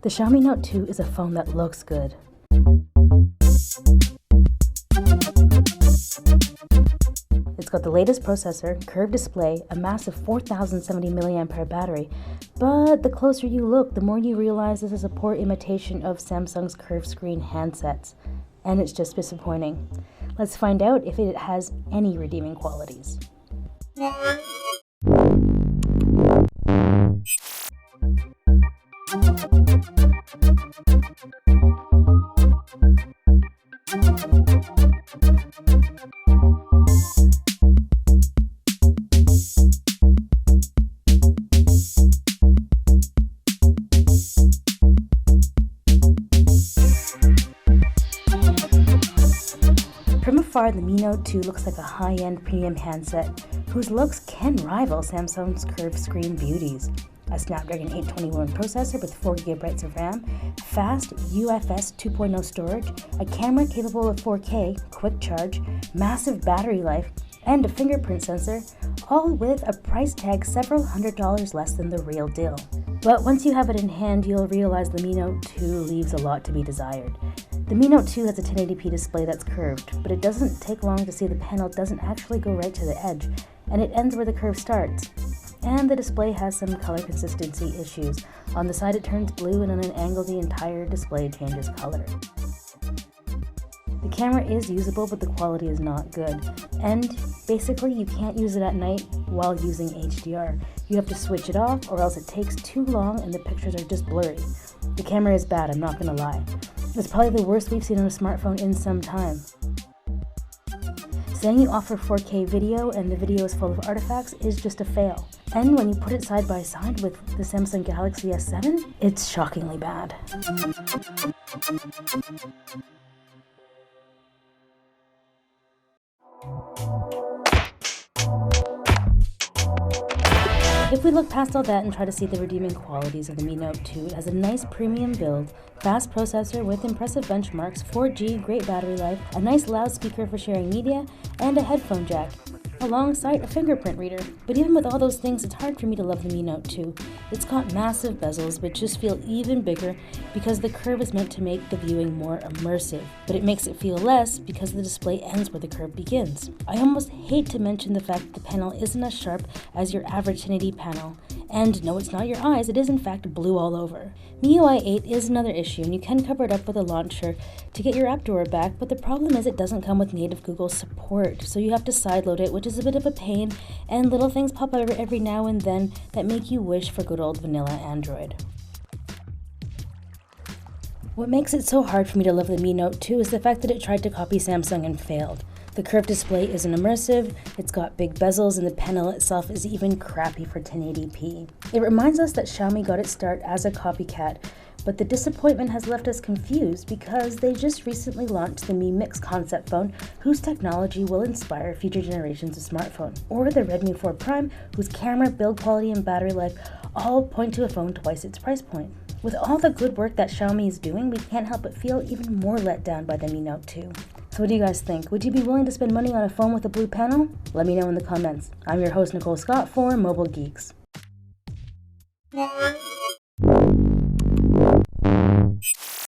The Xiaomi Note 2 is a phone that looks good. It's got the latest processor, curved display, a massive 4070 mAh battery, but the closer you look, the more you realize this is a poor imitation of Samsung's curved screen handsets, and it's just disappointing. Let's find out if it has any redeeming qualities. From afar, the Mi Note 2 looks like a high-end premium handset whose looks can rival Samsung's curved screen beauties. A Snapdragon 821 processor with 4GB of RAM, fast UFS 2.0 storage, a camera capable of 4K, quick charge, massive battery life, and a fingerprint sensor, all with a price tag several $100s less than the real deal. But once you have it in hand, you'll realize the Mi Note 2 leaves a lot to be desired. The Mi Note 2 has a 1080p display that's curved, but it doesn't take long to see the panel doesn't actually go right to the edge, and it ends where the curve starts. And the display has some color consistency issues. On the side it turns blue, and on an angle the entire display changes color. The camera is usable, but the quality is not good. And basically you can't use it at night while using HDR. You have to switch it off, or else it takes too long and the pictures are just blurry. The camera is bad, I'm not gonna lie. It's probably the worst we've seen on a smartphone in some time. Saying you offer 4K video and the video is full of artifacts is just a fail. And when you put it side by side with the Samsung Galaxy S7, it's shockingly bad. If we look past all that and try to see the redeeming qualities of the Mi Note 2, it has a nice premium build, fast processor with impressive benchmarks, 4G, great battery life, a nice loudspeaker for sharing media, and a headphone jack, alongside a fingerprint reader. But even with all those things, it's hard for me to love the Mi Note 2. It's got massive bezels, which just feel even bigger because the curve is meant to make the viewing more immersive, but it makes it feel less because the display ends where the curve begins. I almost hate to mention the fact that the panel isn't as sharp as your average 1080p panel. And no, it's not your eyes, it is in fact blue all over. MIUI 8 is another issue, and you can cover it up with a launcher to get your app drawer back, but the problem is it doesn't come with native Google support, so you have to sideload it, which is a bit of a pain, and little things pop up every now and then that make you wish for good old vanilla Android. What makes it so hard for me to love the Mi Note 2 is the fact that it tried to copy Samsung and failed. The curved display isn't immersive, it's got big bezels, and the panel itself is even crappy for 1080p. It reminds us that Xiaomi got its start as a copycat, but the disappointment has left us confused because they just recently launched the Mi Mix concept phone, whose technology will inspire future generations of smartphone, or the Redmi 4 Prime, whose camera, build quality, and battery life all point to a phone twice its price point. With all the good work that Xiaomi is doing, we can't help but feel even more let down by the Mi Note 2. So what do you guys think? Would you be willing to spend money on a phone with a blue panel? Let me know in the comments. I'm your host, Nicole Scott, for Mobile Geeks.